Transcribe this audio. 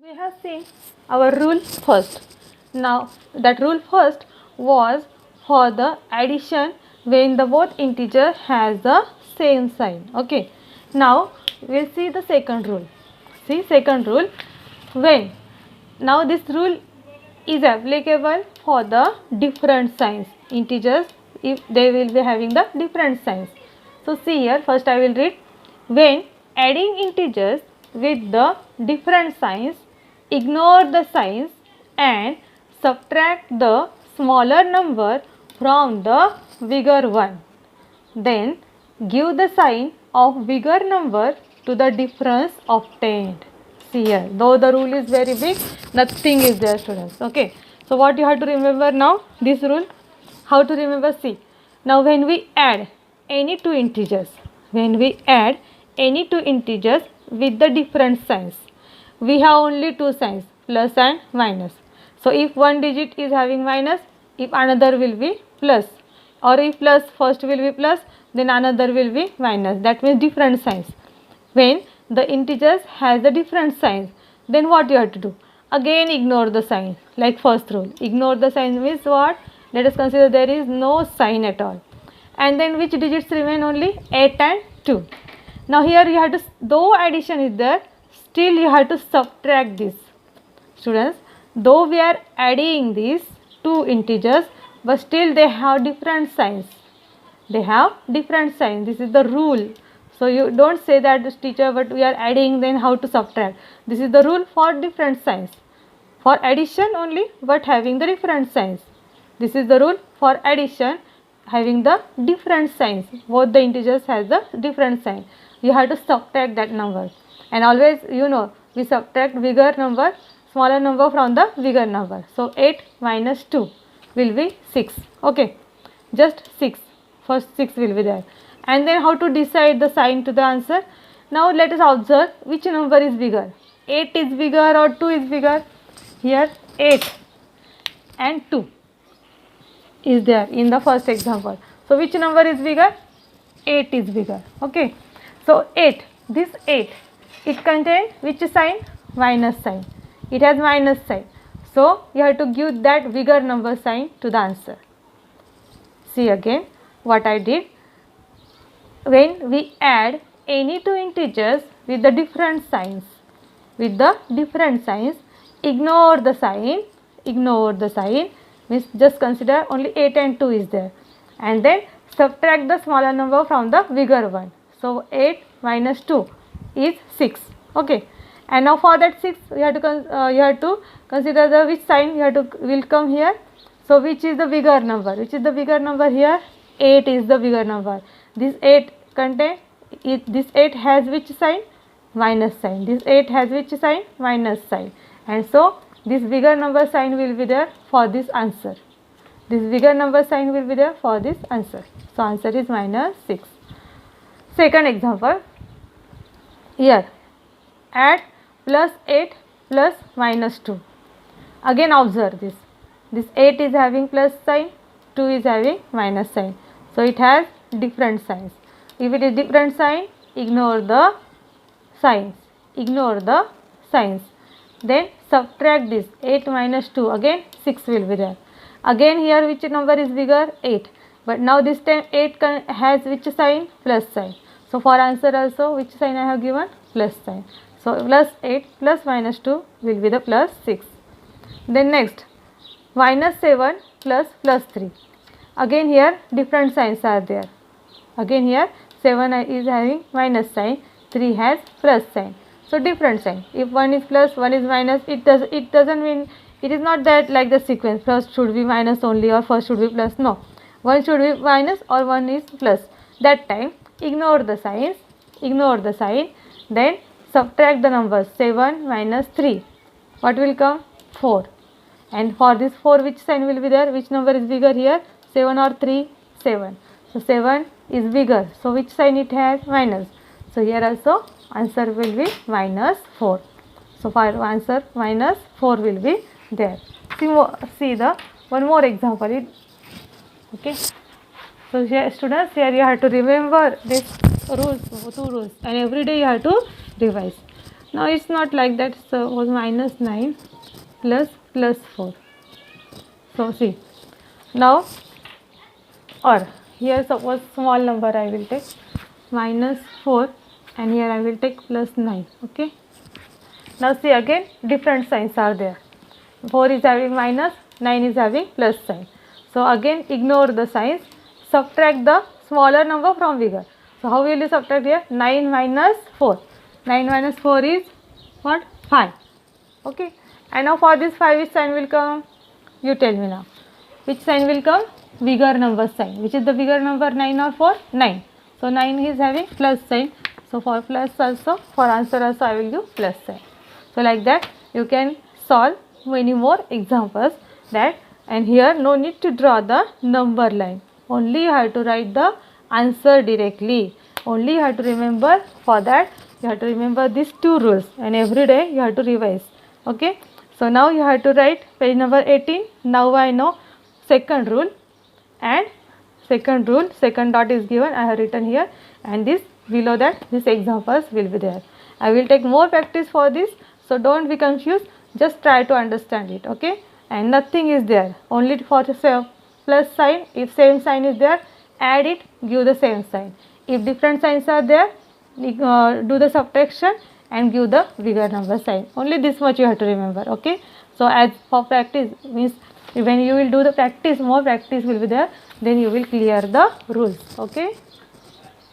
We have seen our rule first. Now that rule first was for the addition when the both integer has the same sign. Okay. Now we'll see the second rule. See second rule, when now this rule is applicable for the different signs integers if they will be having the different signs. So see here, first I will read, when adding integers with the different signs, ignore the signs and subtract the smaller number from the bigger one. Then give the sign of bigger number to the difference obtained. See here, though the rule is very big, nothing is there, students. Okay. So what you have to remember now, this rule, how to remember, see. Now when we add any two integers, when we add any two integers with the different signs, we have only two signs, plus and minus. So if one digit is having minus, if another will be plus, or if plus first will be plus, then another will be minus. That means different signs. When the integers has the different signs, then what you have to do? Again ignore the sign, like first rule. Ignore the sign means what? Let us consider there is no sign at all. And then which digits remain? Only 8 and 2. Now here you have to, though addition is there, still you have to subtract this. Students, though we are adding these two integers, but still they have different signs. They have different signs. This is the rule. So you don't say that this teacher, but we are adding, then how to subtract. This is the rule for different signs. For addition only, but having the different signs. This is the rule for addition, having the different signs. Both the integers has the different sign. You have to subtract that number. And always, we subtract bigger number, smaller number from the bigger number. So 8 minus 2 will be 6. Okay, just 6. First 6 will be there. And then how to decide the sign to the answer? Now let us observe which number is bigger. 8 is bigger or 2 is bigger? Here 8 and 2 is there in the first example. So which number is bigger? 8 is bigger. Okay. So 8, this 8, it contains which sign? Minus sign. It has minus sign. So you have to give that bigger number sign to the answer. See again what I did. When we add any two integers with the different signs, ignore the sign, means just consider only 8 and 2 is there, and then subtract the smaller number from the bigger one. So 8 minus 2 is 6. Okay, and now for that 6 you have to consider the which sign will come here. So which is the bigger number? Here? 8 is the bigger number. This 8 contain this 8 has which sign? Minus sign. This 8 has which sign? Minus sign. And so this bigger number sign will be there for this answer. So answer is minus 6. Second example. Here add plus 8 plus minus 2. Again observe this. This 8 is having plus sign, 2 is having minus sign. So it has different signs. If it is different sign, ignore the signs. Then subtract this 8 minus 2. Again 6 will be there. Again here which number is bigger? 8. But now this time 8 has which sign? Plus sign. So for answer also which sign I have given? Plus sign. So plus 8 plus minus 2 will be the plus 6. Then next, minus 7 plus 3. Again here different signs are there. Again here 7 is having minus sign, 3 has plus sign. So different sign. If one is plus, one is minus, it doesn't mean, it is not that like the sequence, first should be minus only or first should be plus. No, one should be minus or one is plus. That time ignore the sign, then subtract the numbers. 7 minus 3, what will come? 4. And for this 4 which sign will be there? Which number is bigger here? 7 or 3? 7. So 7 is bigger. So which sign it has? Minus. So here also answer will be minus 4. So for answer minus 4 will be there. See the one more example. Okay. So here students, here you have to remember this rules, 2 rules, and every day you have to revise. Now it's not like that. So it was minus 9 plus 4. So see, now, or here suppose small number I will take minus 4, and here I will take plus 9. Okay. Now see, again different signs are there. 4 is having minus, 9 is having plus sign. So again ignore the signs, subtract the smaller number from bigger. So how will you subtract here? 9 minus 4. 9 minus 4 is what? 5. Okay. And now for this 5, which sign will come? You tell me now. Which sign will come? Bigger number sign. Which is the bigger number, 9 or 4? 9. So 9 is having plus sign. So for plus also, for answer also I will give plus sign. So like that you can solve many more examples that, and here no need to draw the number line. Only you have to write the answer directly. Only you have to remember, for that you have to remember these 2 rules, and every day you have to revise. Okay. So now you have to write page number 18. Now I know second rule, and second rule, second dot is given, I have written here, and this below that these examples will be there. I will take more practice for this, so don't be confused, just try to understand it. Okay. And nothing is there, only for the plus sign. If same sign is there, add it, give the same sign. If different signs are there, do the subtraction and give the bigger number sign. Only this much you have to remember. Okay. So as for practice, means when you will do the practice, more practice will be there, then you will clear the rules. Okay.